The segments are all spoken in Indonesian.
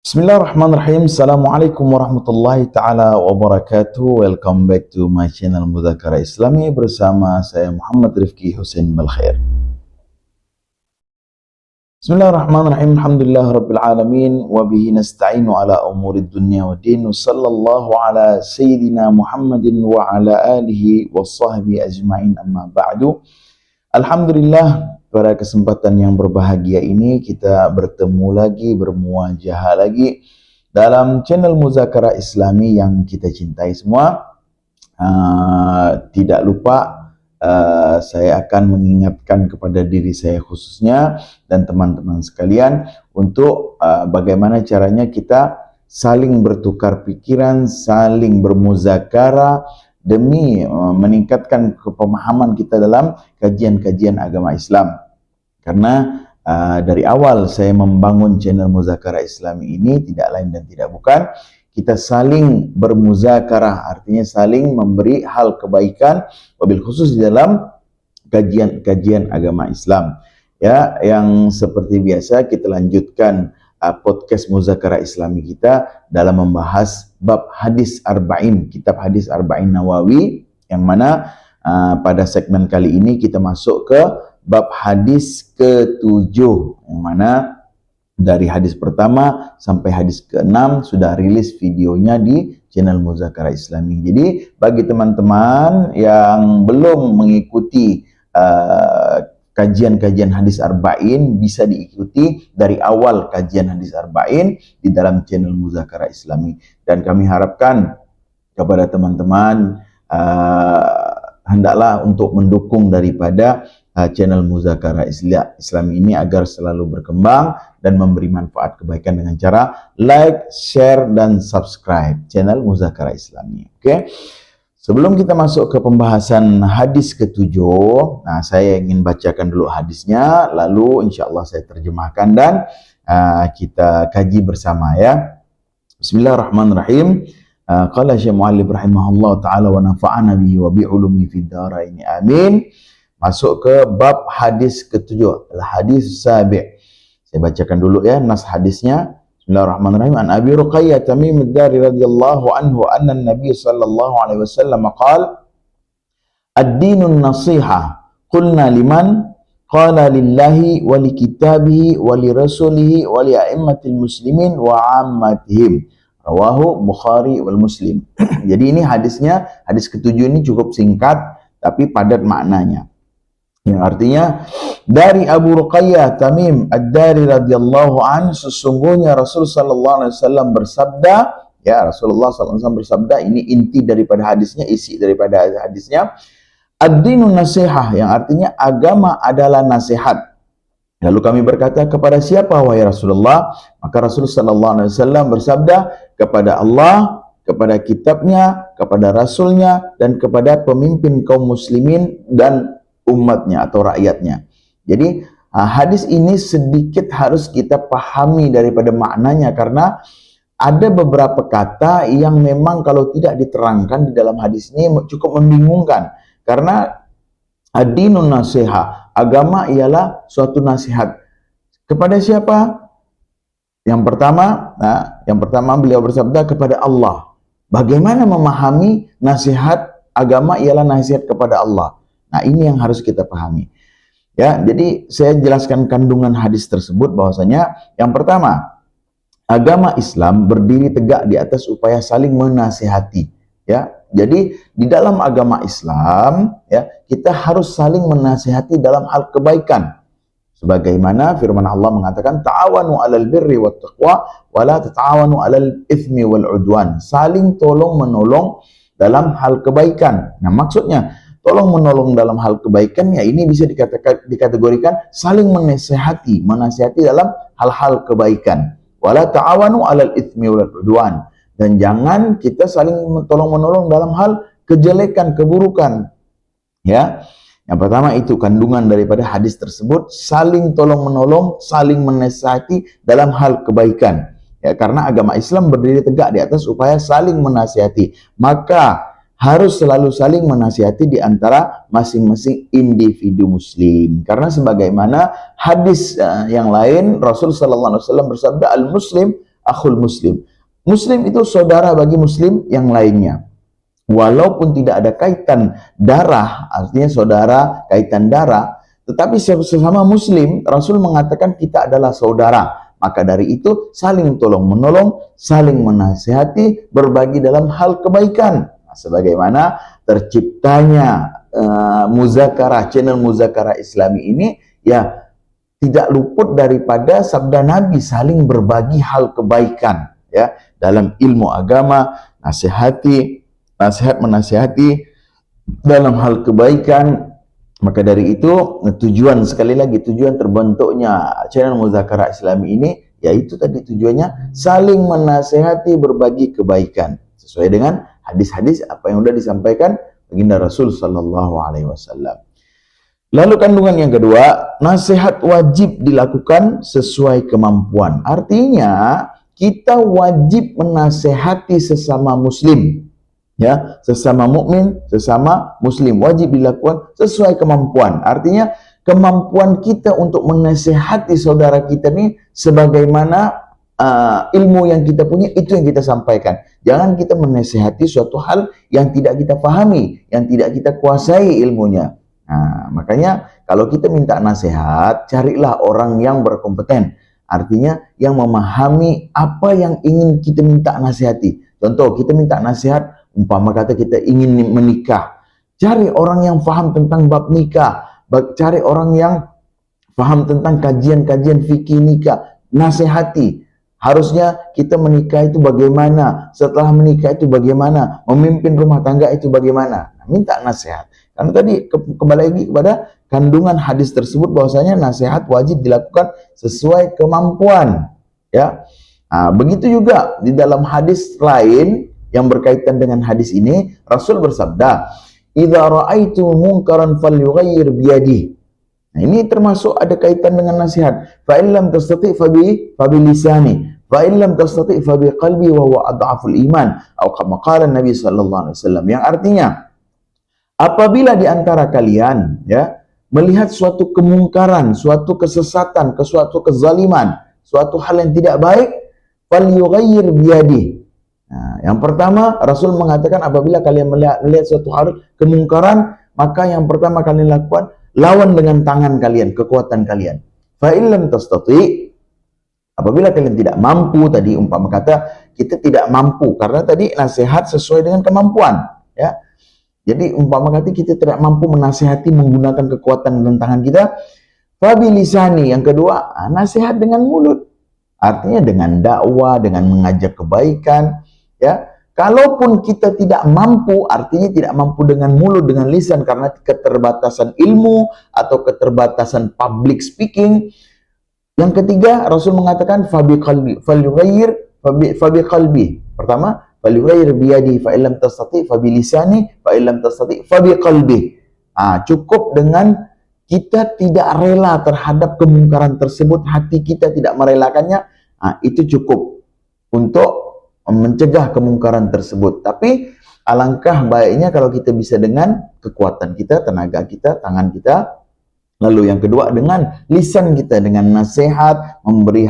Bismillahirrahmanirrahim. Assalamualaikum warahmatullahi ta'ala wabarakatuh. Welcome back to my channel Mudzakarah Islami bersama saya Muhammad Rifki Hussein Malkhair. Bismillahirrahmanirrahim. Alhamdulillah Rabbil Alamin. Wabihi nasta'inu ala umurid dunya wa din. Sallallahu ala Sayyidina Muhammadin wa ala alihi wa sahbihi ajma'in amma ba'du. Alhamdulillah, pada kesempatan yang berbahagia ini kita bertemu lagi, bermuajah lagi dalam channel Mudzakarah Islami yang kita cintai semua. Tidak lupa saya akan mengingatkan kepada diri saya khususnya dan teman-teman sekalian untuk bagaimana caranya kita saling bertukar pikiran, saling bermuzakarah demi meningkatkan pemahaman kita dalam kajian-kajian agama Islam. Karena dari awal saya membangun channel Mudzakarah Islami ini tidak lain dan tidak bukan kita saling bermuzakarah, artinya saling memberi hal kebaikan, wabil khusus di dalam kajian-kajian agama Islam. Ya, yang seperti biasa kita lanjutkan podcast Mudzakarah Islami kita dalam membahas bab hadis arba'in, kitab hadis arba'in Nawawi, yang mana pada segmen kali ini kita masuk ke bab hadis ke-7, yang mana dari hadis pertama sampai hadis ke-6 sudah rilis videonya di channel Mudzakarah Islami. Jadi bagi teman-teman yang belum mengikuti kajian-kajian hadis arba'in, bisa diikuti dari awal kajian hadis arba'in di dalam channel Mudzakarah Islami. Dan kami harapkan kepada teman-teman hendaklah untuk mendukung daripada channel Mudzakarah Islami ini agar selalu berkembang dan memberi manfaat kebaikan dengan cara like, share, dan subscribe channel Mudzakarah Islami. Oke. Sebelum kita masuk ke pembahasan hadis ke-7, nah saya ingin bacakan dulu hadisnya, lalu insya Allah saya terjemahkan dan kita kaji bersama ya. Bismillahirrahmanirrahim. Qala Syekh Mu'allif rahimahullah ta'ala wa nafa'ana bihi wa bi'ulumi fid dharaini amin. Masuk ke bab hadis ke-7, al-hadis sabi'. Saya bacakan dulu ya nas hadisnya. Bismillahirrahmanirrahim. An Abi Ruqayyah Tamim ad-Dari radhiyallahu anhu anna an-nabiy sallallahu alaihi wasallam qala ad-dinun nasiha. Qulna liman? Qala lillahi wa li kitabihi wa li rasulihi wa li a'immatil muslimin wa 'ammatihim. Rawahu Bukhari wal Muslim. Jadi ini hadisnya, hadis ke-7 ini cukup singkat tapi padat maknanya. Yang artinya dari Abu Ruqayyah Tamim ad-Dari radhiyallahu an, sesungguhnya Rasul sallallahu alaihi wasallam bersabda, ya Rasulullah sallallahu alaihi wasallam bersabda, ini inti daripada hadisnya, isi daripada hadisnya, ad-dinun nasihah, yang artinya agama adalah nasihat. Lalu kami berkata, kepada siapa wahai Rasulullah? Maka Rasul sallallahu alaihi wasallam bersabda, kepada Allah, kepada kitabnya, kepada rasulnya, dan kepada pemimpin kaum muslimin dan umatnya atau rakyatnya. Jadi hadis ini sedikit harus kita pahami daripada maknanya, karena ada beberapa kata yang memang kalau tidak diterangkan di dalam hadis ini cukup membingungkan. Karena ad-dinun nasiha, agama ialah suatu nasihat. Kepada siapa? Yang pertama beliau bersabda kepada Allah. Bagaimana memahami nasihat agama ialah nasihat kepada Allah? Nah, ini yang harus kita pahami. Ya, jadi saya jelaskan kandungan hadis tersebut bahwasanya yang pertama, agama Islam berdiri tegak di atas upaya saling menasihati, ya. Jadi di dalam agama Islam, ya, kita harus saling menasihati dalam hal kebaikan. Sebagaimana firman Allah mengatakan, ta'awanu 'alal birri wat taqwa wa la tata'awanu 'alal itsmi wal 'udwan. Saling tolong menolong dalam hal kebaikan. Nah, maksudnya tolong menolong dalam hal kebaikan, ya ini bisa dikategorikan saling menasihati dalam hal-hal kebaikan. Wala ta'awanu 'alal itsmi wal 'udwan. Dan jangan kita saling tolong menolong dalam hal kejelekan, keburukan. Ya. Yang pertama itu kandungan daripada hadis tersebut, saling tolong menolong, saling menasihati dalam hal kebaikan. Ya, karena agama Islam berdiri tegak di atas upaya saling menasihati. Maka harus selalu saling menasihati di antara masing-masing individu muslim. Karena sebagaimana hadis yang lain, Rasul sallallahu alaihi wasallam bersabda, al-muslim akhul muslim. Muslim itu saudara bagi muslim yang lainnya. Walaupun tidak ada kaitan darah, artinya saudara kaitan darah, tetapi sesama muslim, Rasul mengatakan kita adalah saudara. Maka dari itu saling tolong menolong, saling menasihati, berbagi dalam hal kebaikan. Nah, sebagaimana terciptanya Muzakarah, channel Muzakarah Islami ini, ya tidak luput daripada sabda Nabi saling berbagi hal kebaikan, ya, dalam ilmu agama, nasihat menasihati dalam hal kebaikan. Maka dari itu tujuan, sekali lagi tujuan terbentuknya channel Muzakarah Islami ini, yaitu tadi tujuannya saling menasihati, berbagi kebaikan sesuai dengan hadis-hadis apa yang sudah disampaikan baginda Rasul sallallahu alaihi wasallam. Lalu kandungan yang kedua, nasihat wajib dilakukan sesuai kemampuan. Artinya kita wajib menasehati sesama muslim, ya, sesama mukmin, sesama muslim, wajib dilakukan sesuai kemampuan. Artinya kemampuan kita untuk menasehati saudara kita ini sebagaimana ilmu yang kita punya, itu yang kita sampaikan. Jangan kita menasehati suatu hal yang tidak kita pahami, yang tidak kita kuasai ilmunya. Nah, makanya kalau kita minta nasihat, carilah orang yang berkompeten. Artinya yang memahami apa yang ingin kita minta nasihati. Contoh, kita minta nasihat, umpama kata kita ingin menikah. Cari orang yang paham tentang bab nikah. Cari orang yang paham tentang kajian-kajian fikih nikah. Nasihati. Harusnya kita menikah itu bagaimana, setelah menikah itu bagaimana, memimpin rumah tangga itu bagaimana. Nah, minta nasihat. Karena tadi kembali lagi kepada kandungan hadis tersebut bahwasanya nasihat wajib dilakukan sesuai kemampuan, ya. Nah, begitu juga di dalam hadis lain yang berkaitan dengan hadis ini, Rasul bersabda, "Idza ra'aitu munkaran falyughayyir biyadihi." Nah, ini termasuk ada kaitan dengan nasihat. Fa in lam tastati' fa bi lisani, fa in lam tastati' fa bi qalbi wa huwa adhaful iman, atau kama qala Nabi sallallahu alaihi wasallam. Yang artinya, apabila di antara kalian, ya, melihat suatu kemungkaran, suatu kesesatan, suatu kezaliman, suatu hal yang tidak baik, falyughayyir biyadihi. Nah, yang pertama Rasul mengatakan apabila kalian melihat suatu hal kemungkaran, maka yang pertama kalian lakukan, lawan dengan tangan kalian, kekuatan kalian. Fa in lam tastati', apabila kalian tidak mampu, tadi umpama kata kita tidak mampu, karena tadi nasihat sesuai dengan kemampuan, ya. Jadi umpama kata kita tidak mampu menasihati menggunakan kekuatan dan tangan kita, fa bi lisani, yang kedua, nasihat dengan mulut. Artinya dengan dakwah, dengan mengajak kebaikan, ya. Kalaupun kita tidak mampu, artinya tidak mampu dengan mulut, dengan lisan, karena keterbatasan ilmu atau keterbatasan public speaking. Yang ketiga, Rasul mengatakan fabi qalbi, falyughayyir fabi qalbi. Pertama, falyughayyir biyadi, fa illam tastati fabi lisani, fa illam tastati fabi qalbi. Cukup dengan kita tidak rela terhadap kemungkaran tersebut, hati kita tidak merelakannya, itu cukup untuk mencegah kemungkaran tersebut. Tapi alangkah baiknya kalau kita bisa dengan kekuatan kita, tenaga kita, tangan kita. Lalu yang kedua dengan lisan kita, dengan nasihat, memberi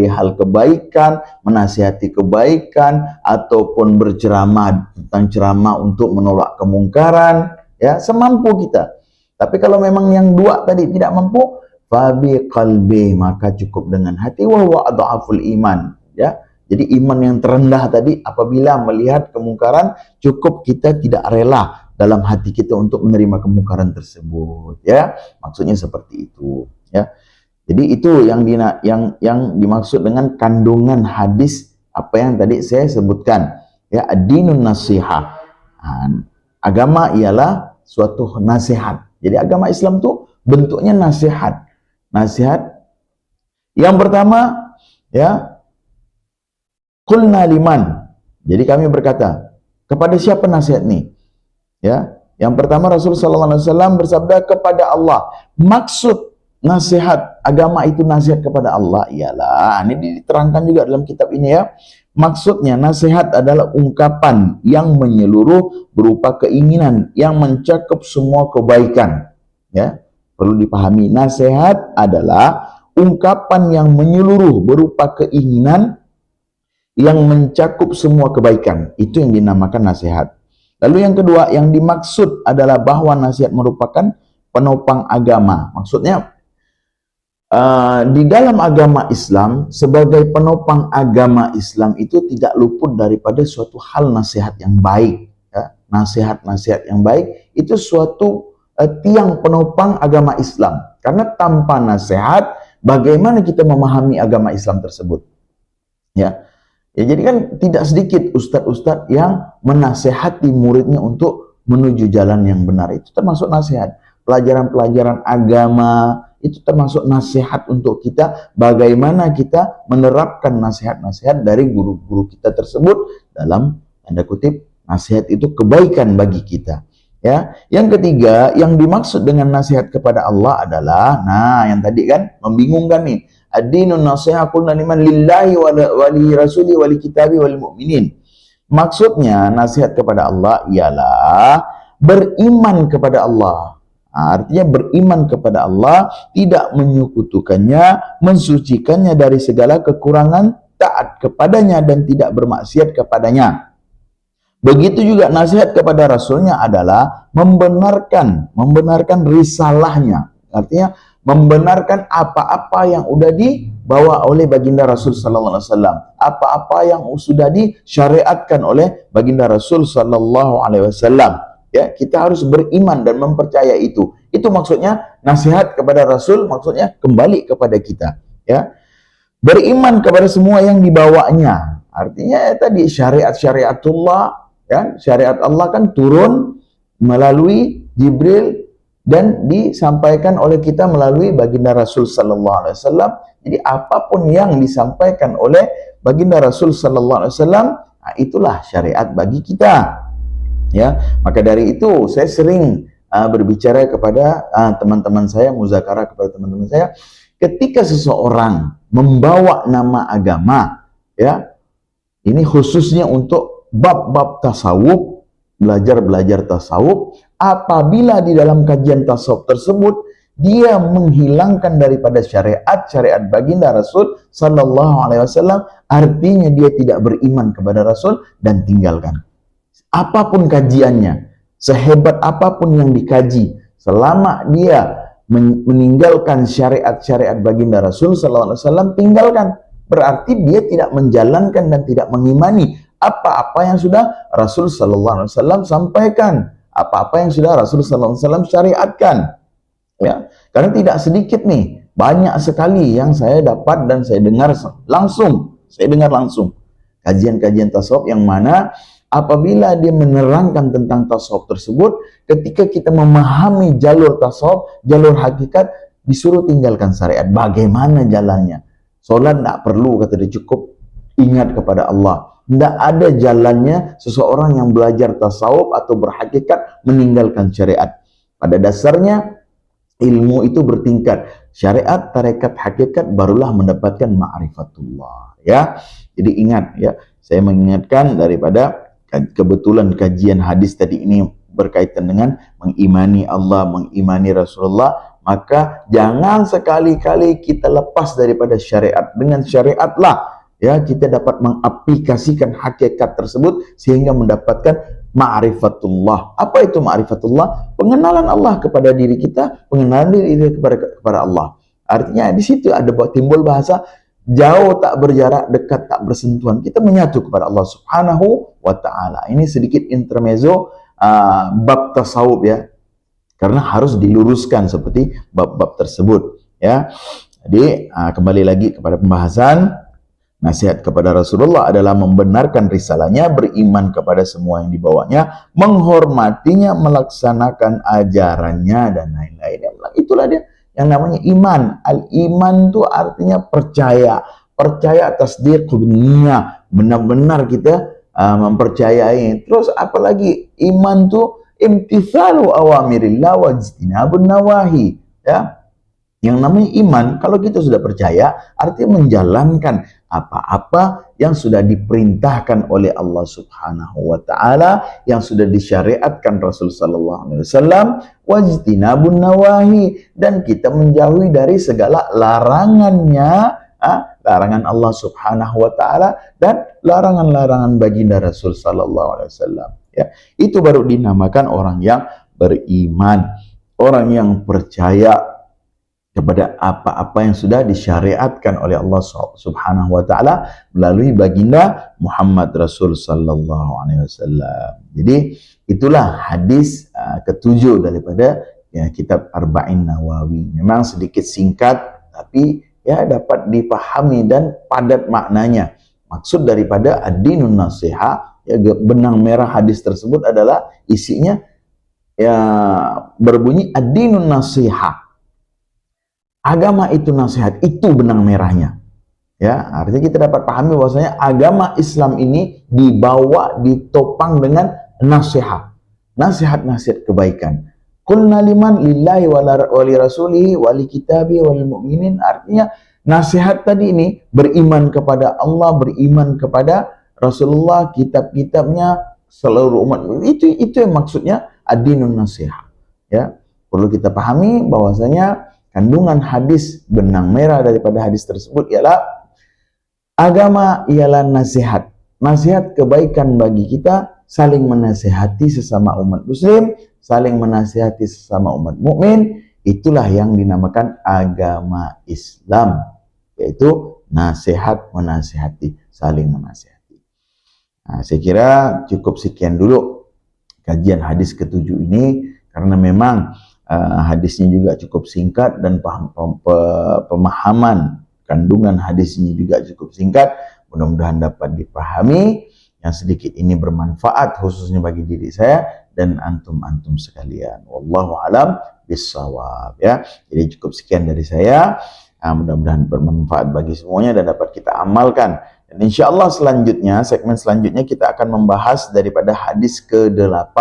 hal kebaikan, menasihati kebaikan, ataupun berceramah tentang ceramah untuk menolak kemungkaran, ya, semampu kita. Tapi kalau memang yang dua tadi tidak mampu, fabi qalbi, maka cukup dengan hati, wa huwa adhaful iman, ya. Jadi iman yang terendah tadi, apabila melihat kemungkaran, cukup kita tidak rela dalam hati kita untuk menerima kemungkaran tersebut, ya. Maksudnya seperti itu, ya. Jadi itu yang dimaksud dengan kandungan hadis apa yang tadi saya sebutkan, ya, ad-dinun nasihah. Agama ialah suatu nasihat. Jadi agama Islam itu bentuknya nasihat. Nasihat yang pertama, ya, qulna liman. Jadi kami berkata, kepada siapa nasihat ini? Ya, yang pertama Rasulullah SAW bersabda kepada Allah. Maksud nasihat agama itu nasihat kepada Allah ialah, ini diterangkan juga dalam kitab ini, ya. Maksudnya nasihat adalah ungkapan yang menyeluruh berupa keinginan yang mencakup semua kebaikan, ya. Perlu dipahami, nasihat adalah ungkapan yang menyeluruh berupa keinginan yang mencakup semua kebaikan. Itu yang dinamakan nasihat. Lalu yang kedua, yang dimaksud adalah bahwa nasihat merupakan penopang agama. Maksudnya, di dalam agama Islam, sebagai penopang agama Islam itu tidak luput daripada suatu hal nasihat yang baik. Ya. Nasihat-nasihat yang baik itu suatu tiang penopang agama Islam. Karena tanpa nasihat, bagaimana kita memahami agama Islam tersebut? Ya, jadi kan tidak sedikit ustadz-ustadz yang menasehati muridnya untuk menuju jalan yang benar. Itu termasuk nasihat. Pelajaran-pelajaran agama itu termasuk nasihat untuk kita, bagaimana kita menerapkan nasihat-nasihat dari guru-guru kita tersebut dalam tanda kutip nasihat itu kebaikan bagi kita. Ya, yang ketiga, yang dimaksud dengan nasihat kepada Allah adalah, nah yang tadi kan membingungkan nih, ad-dinun nasiha qulna liman lillahi wa li rasuli wa li kitabi wal mu'minin. Maksudnya nasihat kepada Allah ialah beriman kepada Allah. Artinya beriman kepada Allah, tidak menyekutukannya, mensucikannya dari segala kekurangan, taat kepadanya dan tidak bermaksiat kepadanya. Begitu juga nasihat kepada Rasulnya adalah membenarkan risalahnya. Artinya membenarkan apa-apa yang sudah dibawa oleh baginda Rasul sallallahu alaihi wasallam, apa-apa yang sudah disyariatkan oleh baginda Rasul sallallahu alaihi wasallam. Ya, kita harus beriman dan mempercaya itu. Itu maksudnya nasihat kepada Rasul, maksudnya kembali kepada kita, ya. Beriman kepada semua yang dibawanya. Artinya tadi syariat-syariatullah, ya. Syariat Allah kan turun melalui Jibril dan disampaikan oleh kita melalui baginda Rasul sallallahu alaihi wasallam. Jadi apapun yang disampaikan oleh baginda Rasul sallallahu alaihi wasallam, itulah syariat bagi kita. Ya, maka dari itu saya sering berbicara kepada teman-teman saya, muzakarah kepada teman-teman saya, ketika seseorang membawa nama agama, ya, ini khususnya untuk bab-bab tasawuf, belajar tasawuf, apabila di dalam kajian tasawuf tersebut dia menghilangkan daripada syariat baginda Rasul sallallahu alaihi wasallam, artinya dia tidak beriman kepada Rasul dan tinggalkan. Apapun kajiannya, sehebat apapun yang dikaji, selama dia meninggalkan syariat baginda Rasul sallallahu alaihi wasallam, tinggalkan. Berarti dia tidak menjalankan dan tidak mengimani apa-apa yang sudah Rasul sallallahu alaihi wasallam sampaikan, apa-apa yang sudah Rasul sallallahu alaihi wasallam syariatkan. Ya, karena tidak sedikit nih, banyak sekali yang saya dapat dan saya dengar langsung kajian-kajian tasawuf yang mana apabila dia menerangkan tentang tasawuf tersebut, ketika kita memahami jalur tasawuf, jalur hakikat, disuruh tinggalkan syariat. Bagaimana jalannya? Solat tidak perlu, kata dia, cukup ingat kepada Allah. Tidak ada jalannya seseorang yang belajar tasawuf atau berhakikat meninggalkan syariat. Pada dasarnya ilmu itu bertingkat. Syariat, tarekat, hakikat barulah mendapatkan ma'rifatullah. Ya, jadi ingat ya. Saya mengingatkan daripada kebetulan kajian hadis tadi ini berkaitan dengan mengimani Allah, mengimani Rasulullah, maka jangan sekali-kali kita lepas daripada syariat. Dengan syariatlah ya kita dapat mengaplikasikan hakikat tersebut sehingga mendapatkan ma'rifatullah. Apa itu ma'rifatullah? Pengenalan Allah kepada diri kita, pengenalan diri kepada Allah. Artinya di situ ada timbul bahasa jauh tak berjarak, dekat tak bersentuhan. Kita menyatu kepada Allah Subhanahu wa ta'ala. Ini sedikit intermezzo bab tasawuf ya. Karena harus diluruskan seperti bab-bab tersebut ya. Jadi kembali lagi kepada pembahasan, nasihat kepada Rasulullah adalah membenarkan risalahnya, beriman kepada semua yang dibawanya, menghormatinya, melaksanakan ajarannya dan lain-lain. Itulah dia yang namanya iman. Al-iman itu artinya percaya. Percaya tasdiq niyah. Benar-benar kita mempercayai. Terus apalagi iman itu imtithalu awamirillah wa ijtinabun nawahi. Ya. Yang namanya iman, kalau kita sudah percaya, artinya menjalankan apa-apa yang sudah diperintahkan oleh Allah Subhanahu wa ta'ala, yang sudah disyariatkan Rasul sallallahu alaihi wasallam, wajtinabun nawahi, dan kita menjauhi dari segala larangannya, larangan Allah Subhanahu wa taala dan larangan-larangan baginda Rasul sallallahu alaihi wasallam. Ya, itu baru dinamakan orang yang beriman, orang yang percaya kepada apa-apa yang sudah disyariatkan oleh Allah Subhanahu wa taala melalui baginda Muhammad Rasul sallallahu alaihi wasallam. Jadi itulah hadis ketujuh daripada kitab Arba'in Nawawi. Memang sedikit singkat tapi ya dapat dipahami dan padat maknanya. Maksud daripada ad-dinun nasiha, ya, benang merah hadis tersebut adalah isinya ya berbunyi ad-dinun nasiha. Agama itu nasihat, itu benang merahnya. Ya, artinya kita dapat pahami bahwasanya agama Islam ini dibawa, ditopang dengan nasihat. Nasihat-nasihat kebaikan. Qulna liman lillahi wa li rasulihi wa li kitabi wa lil mu'minin. Artinya nasihat tadi ini beriman kepada Allah, beriman kepada Rasulullah, kitab-kitabnya, seluruh umat. Itu yang maksudnya ad-dinun nasiha. Ya, perlu kita pahami bahwasanya kandungan hadis, benang merah daripada hadis tersebut ialah agama ialah nasihat. Nasihat kebaikan bagi kita, saling menasihati sesama umat muslim, saling menasihati sesama umat mukmin. Itulah yang dinamakan agama Islam, yaitu nasihat menasihati, saling menasihati. Nah, saya kira cukup sekian dulu kajian hadis ketujuh ini, karena memang hadisnya juga cukup singkat dan pemahaman kandungan hadisnya juga cukup singkat. Mudah-mudahan dapat dipahami. Yang sedikit ini bermanfaat khususnya bagi diri saya dan antum-antum sekalian. Wallahu alam bissawab, ya. Jadi cukup sekian dari saya. Mudah-mudahan bermanfaat bagi semuanya dan dapat kita amalkan. Dan insya Allah selanjutnya, segmen selanjutnya kita akan membahas daripada hadis ke-8,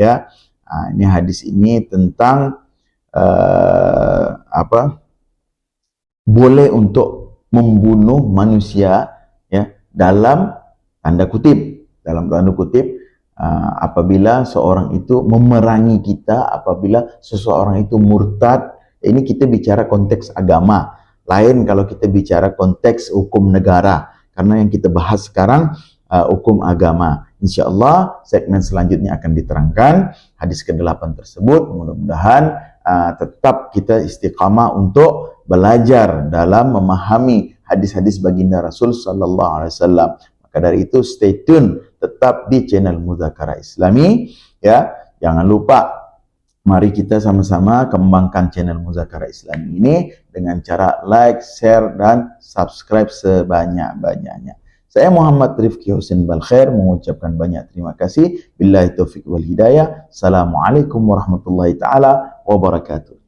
ya. Ini hadis ini tentang boleh untuk membunuh manusia, ya, dalam tanda kutip, apabila seorang itu memerangi kita, apabila seseorang itu murtad. Ini kita bicara konteks agama, lain kalau kita bicara konteks hukum negara, karena yang kita bahas sekarang hukum agama. Insya Allah segmen selanjutnya akan diterangkan hadis ke-8 tersebut. Mudah-mudahan tetap kita istiqamah untuk belajar dalam memahami hadis-hadis baginda Rasul sallallahu alaihi wasallam. Maka dari itu stay tune tetap di channel Mudzakarah Islami, ya. Jangan lupa, mari kita sama-sama kembangkan channel Mudzakarah Islami ini dengan cara like, share dan subscribe sebanyak-banyaknya. Saya Muhammad Rifki Husin Balkhair mengucapkan banyak terima kasih. Billahi taufiq wal hidayah. Assalamualaikum warahmatullahi taala wabarakatuh.